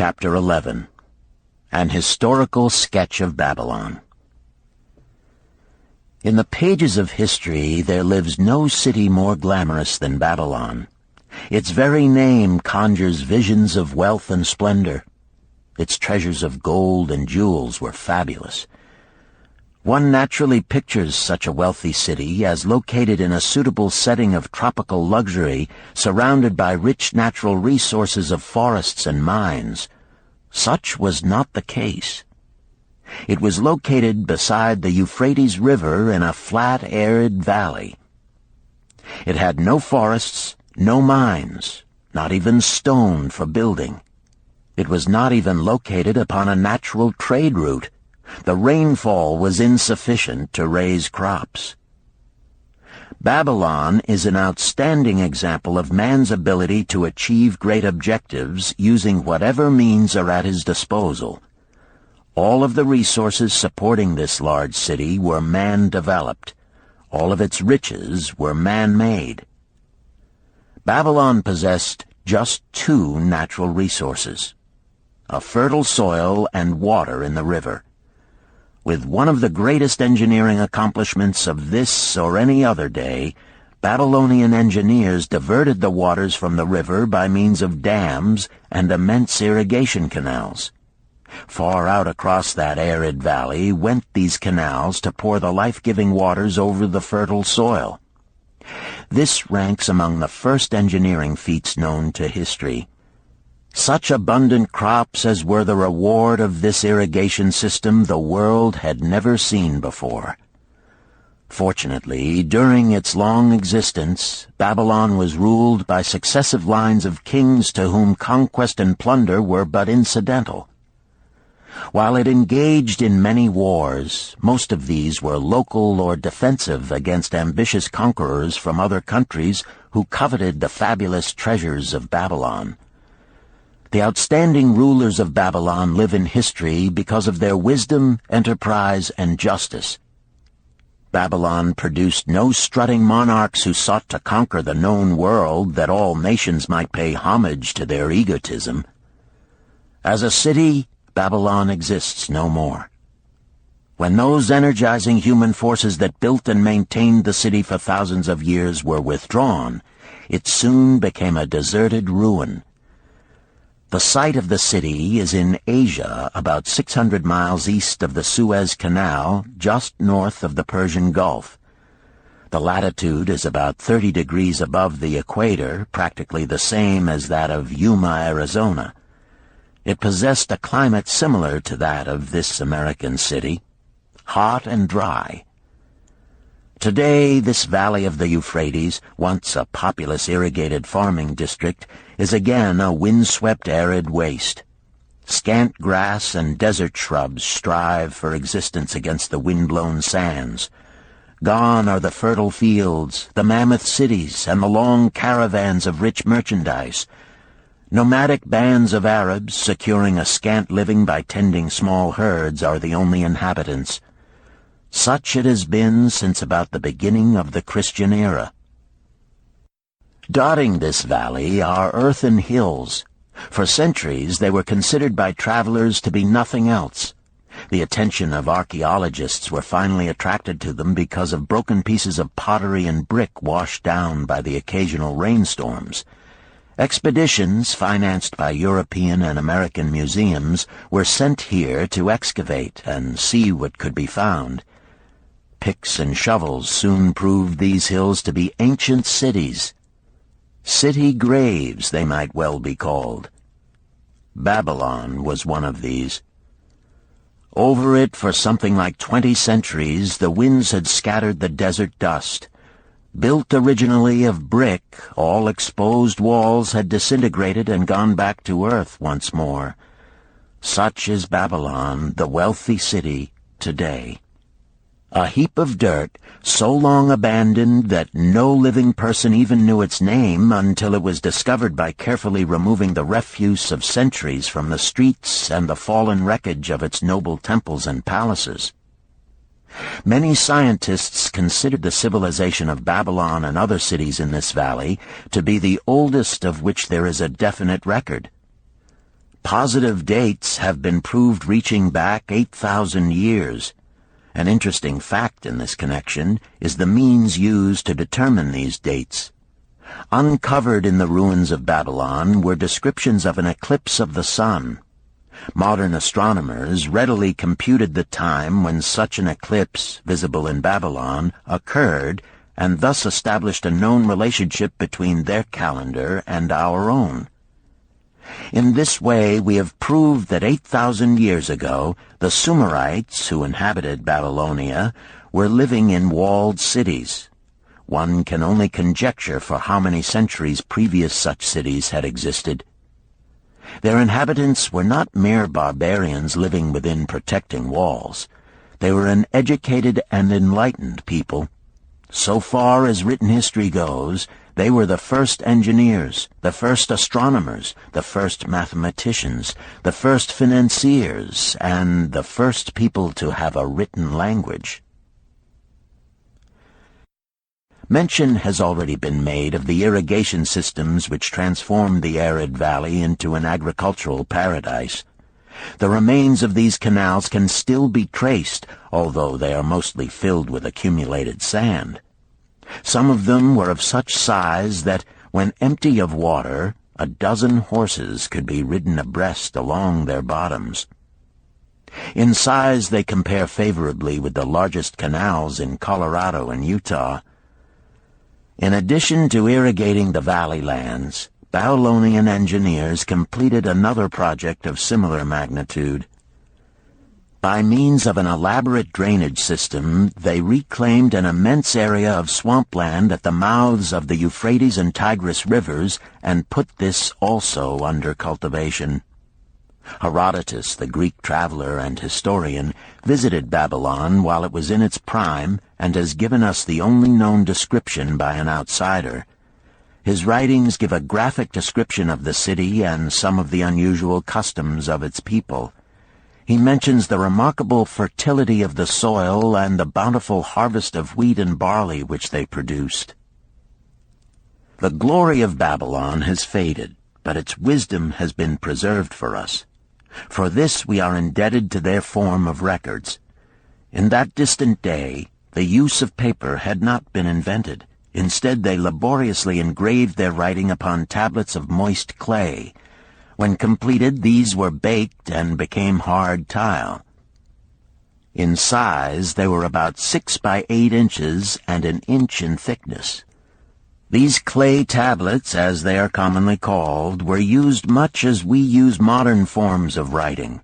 Chapter 11. An Historical Sketch of Babylon. In the pages of history there lives no city more glamorous than Babylon. Its very name conjures visions of wealth and splendor. Its treasures of gold and jewels were fabulous. One naturally pictures such a wealthy city as located in a suitable setting of tropical luxury, surrounded by rich natural resources of forests and mines. Such was not the case. It was located beside the Euphrates River in a flat, arid valley. It had no forests, no mines, not even stone for building. It was not even located upon a natural trade route. The rainfall was insufficient to raise crops. Babylon is an outstanding example of man's ability to achieve great objectives using whatever means are at his disposal. All of the resources supporting this large city were man-developed. All of its riches were man-made. Babylon possessed just two natural resources: a fertile soil and water in the river. With one of the greatest engineering accomplishments of this or any other day, Babylonian engineers diverted the waters from the river by means of dams and immense irrigation canals. Far out across that arid valley went these canals to pour the life-giving waters over the fertile soil. This ranks among the first engineering feats known to history. Such abundant crops as were the reward of this irrigation system the world had never seen before. Fortunately, during its long existence, Babylon was ruled by successive lines of kings to whom conquest and plunder were but incidental. While it engaged in many wars, most of these were local or defensive against ambitious conquerors from other countries who coveted the fabulous treasures of Babylon. The outstanding rulers of Babylon live in history because of their wisdom, enterprise, and justice. Babylon produced no strutting monarchs who sought to conquer the known world that all nations might pay homage to their egotism. As a city, Babylon exists no more. When those energizing human forces that built and maintained the city for thousands of years were withdrawn, it soon became a deserted ruin. The site of the city is in Asia, about 600 miles east of the Suez Canal, just north of the Persian Gulf. The latitude is about 30 degrees above the equator, practically the same as that of Yuma, Arizona. It possessed a climate similar to that of this American city, hot and dry. Today, this valley of the Euphrates, once a populous irrigated farming district, is again a windswept arid waste. Scant grass and desert shrubs strive for existence against the wind-blown sands. Gone are the fertile fields, the mammoth cities, and the long caravans of rich merchandise. Nomadic bands of Arabs, securing a scant living by tending small herds, are the only inhabitants. Such it has been since about the beginning of the Christian era. Dotting this valley are earthen hills. For centuries they were considered by travelers to be nothing else. The attention of archaeologists were finally attracted to them because of broken pieces of pottery and brick washed down by the occasional rainstorms. Expeditions, financed by European and American museums, were sent here to excavate and see what could be found. Picks and shovels soon proved these hills to be ancient cities. City graves, they might well be called. Babylon was one of these. Over it for something like 20 centuries, the winds had scattered the desert dust. Built originally of brick, all exposed walls had disintegrated and gone back to earth once more. Such is Babylon, the wealthy city, today. A heap of dirt, so long abandoned that no living person even knew its name until it was discovered by carefully removing the refuse of centuries from the streets and the fallen wreckage of its noble temples and palaces. Many scientists considered the civilization of Babylon and other cities in this valley to be the oldest of which there is a definite record. Positive dates have been proved reaching back 8,000 years. An interesting fact in this connection is the means used to determine these dates. Uncovered in the ruins of Babylon were descriptions of an eclipse of the sun. Modern astronomers readily computed the time when such an eclipse, visible in Babylon, occurred, and thus established a known relationship between their calendar and our own. In this way, we have proved that 8,000 years ago, the Sumerites who inhabited Babylonia were living in walled cities. One can only conjecture for how many centuries previous such cities had existed. Their inhabitants were not mere barbarians living within protecting walls. They were an educated and enlightened people. So far as written history goes, they were the first engineers, the first astronomers, the first mathematicians, the first financiers, and the first people to have a written language. Mention has already been made of the irrigation systems which transformed the arid valley into an agricultural paradise. The remains of these canals can still be traced, although they are mostly filled with accumulated sand. Some of them were of such size that, when empty of water, a dozen horses could be ridden abreast along their bottoms. In size they compare favorably with the largest canals in Colorado and Utah. In addition to irrigating the valley lands, Babylonian engineers completed another project of similar magnitude. By means of an elaborate drainage system, they reclaimed an immense area of swampland at the mouths of the Euphrates and Tigris rivers and put this also under cultivation. Herodotus, the Greek traveler and historian, visited Babylon while it was in its prime and has given us the only known description by an outsider. His writings give a graphic description of the city and some of the unusual customs of its people. He mentions the remarkable fertility of the soil and the bountiful harvest of wheat and barley which they produced. The glory of Babylon has faded, but its wisdom has been preserved for us. For this we are indebted to their form of records. In that distant day, the use of paper had not been invented. Instead, they laboriously engraved their writing upon tablets of moist clay. When completed, these were baked and became hard tile. In size, they were about 6 by 8 inches and an inch in thickness. These clay tablets, as they are commonly called, were used much as we use modern forms of writing.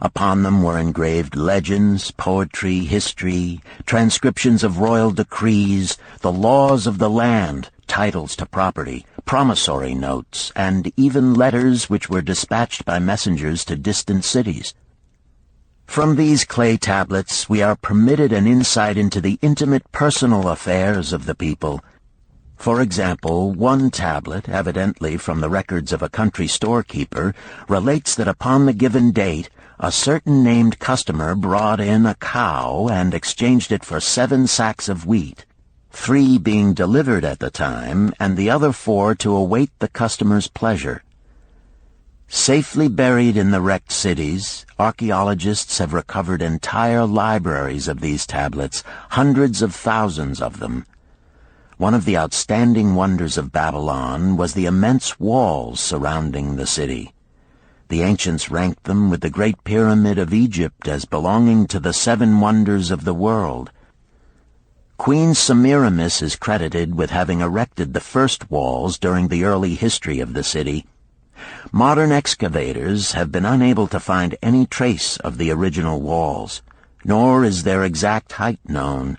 Upon them were engraved legends, poetry, history, transcriptions of royal decrees, the laws of the land, titles to property, promissory notes, and even letters which were dispatched by messengers to distant cities. From these clay tablets we are permitted an insight into the intimate personal affairs of the people. For example, one tablet, evidently from the records of a country storekeeper, relates that upon the given date a certain named customer brought in a cow and exchanged it for 7 sacks of wheat, 3 being delivered at the time, and the other 4 to await the customer's pleasure. Safely buried in the wrecked cities, archaeologists have recovered entire libraries of these tablets, hundreds of thousands of them. One of the outstanding wonders of Babylon was the immense walls surrounding the city. The ancients ranked them with the Great Pyramid of Egypt as belonging to the 7 wonders of the world. Queen Semiramis is credited with having erected the first walls during the early history of the city. Modern excavators have been unable to find any trace of the original walls, nor is their exact height known.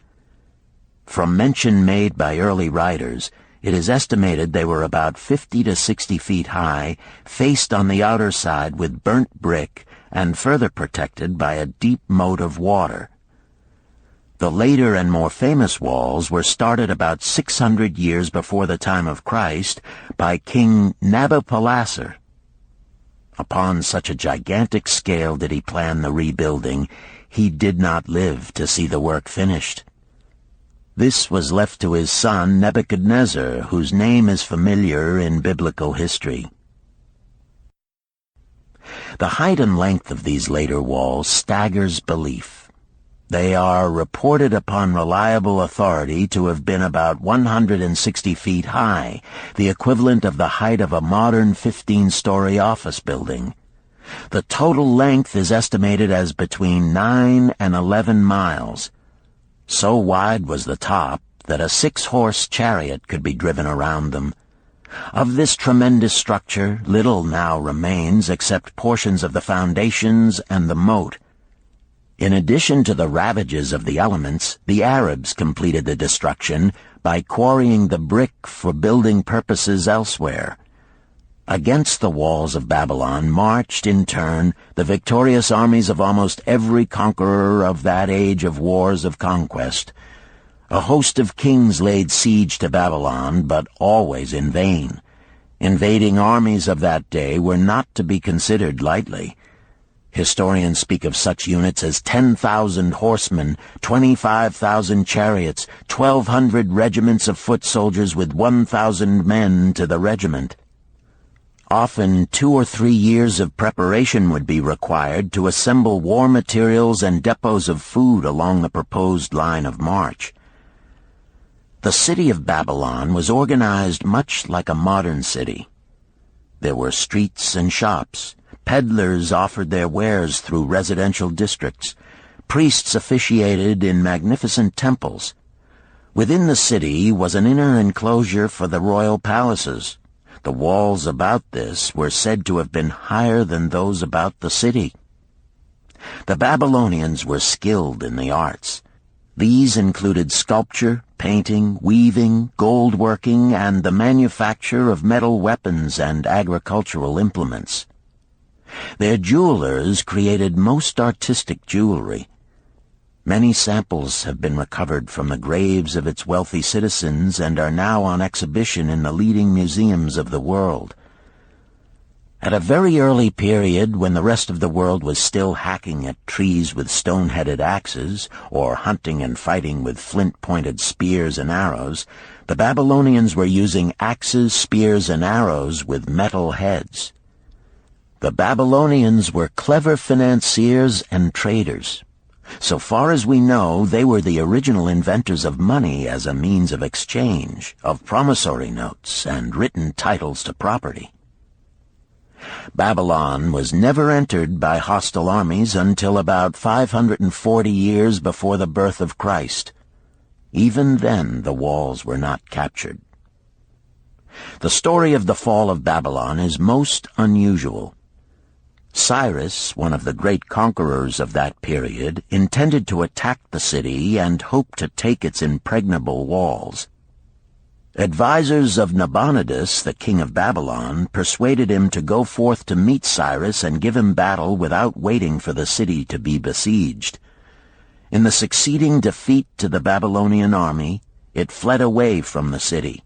From mention made by early writers, it is estimated they were about 50 to 60 feet high, faced on the outer side with burnt brick, and further protected by a deep moat of water. The later and more famous walls were started about 600 years before the time of Christ by King Nabopolassar. Upon such a gigantic scale did he plan the rebuilding, he did not live to see the work finished. This was left to his son Nebuchadnezzar, whose name is familiar in biblical history. The height and length of these later walls staggers belief. They are reported upon reliable authority to have been about 160 feet high, the equivalent of the height of a modern 15-story office building. The total length is estimated as between 9 and 11 miles. So wide was the top that a 6-horse chariot could be driven around them. Of this tremendous structure, little now remains except portions of the foundations and the moat. In addition to the ravages of the elements, the Arabs completed the destruction by quarrying the brick for building purposes elsewhere. Against the walls of Babylon marched, in turn, the victorious armies of almost every conqueror of that age of wars of conquest. A host of kings laid siege to Babylon, but always in vain. Invading armies of that day were not to be considered lightly. Historians speak of such units as 10,000 horsemen, 25,000 chariots, 1,200 regiments of foot soldiers with 1,000 men to the regiment. Often 2 or 3 years of preparation would be required to assemble war materials and depots of food along the proposed line of march. The city of Babylon was organized much like a modern city. There were streets and shops. Peddlers offered their wares through residential districts. Priests officiated in magnificent temples. Within the city was an inner enclosure for the royal palaces. The walls about this were said to have been higher than those about the city. The Babylonians were skilled in the arts. These included sculpture, painting, weaving, gold working, and the manufacture of metal weapons and agricultural implements. Their jewelers created most artistic jewelry. Many samples have been recovered from the graves of its wealthy citizens and are now on exhibition in the leading museums of the world. At a very early period, when the rest of the world was still hacking at trees with stone-headed axes, or hunting and fighting with flint-pointed spears and arrows, the Babylonians were using axes, spears, and arrows with metal heads. The Babylonians were clever financiers and traders. So far as we know, they were the original inventors of money as a means of exchange, of promissory notes, and written titles to property. Babylon was never entered by hostile armies until about 540 years before the birth of Christ. Even then the walls were not captured. The story of the fall of Babylon is most unusual. Cyrus, one of the great conquerors of that period, intended to attack the city and hoped to take its impregnable walls. Advisors of Nabonidus, the king of Babylon, persuaded him to go forth to meet Cyrus and give him battle without waiting for the city to be besieged. In the succeeding defeat to the Babylonian army, it fled away from the city.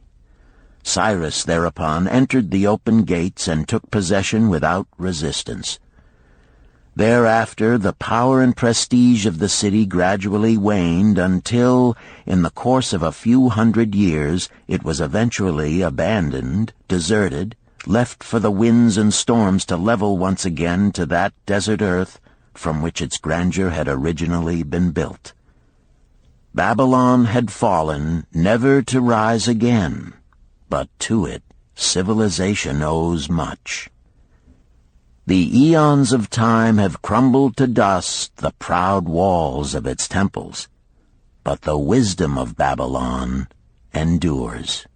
Cyrus thereupon entered the open gates and took possession without resistance. Thereafter, the power and prestige of the city gradually waned until, in the course of a few hundred years, it was eventually abandoned, deserted, left for the winds and storms to level once again to that desert earth from which its grandeur had originally been built. Babylon had fallen, never to rise again, but to it civilization owes much. The eons of time have crumbled to dust the proud walls of its temples, but the wisdom of Babylon endures.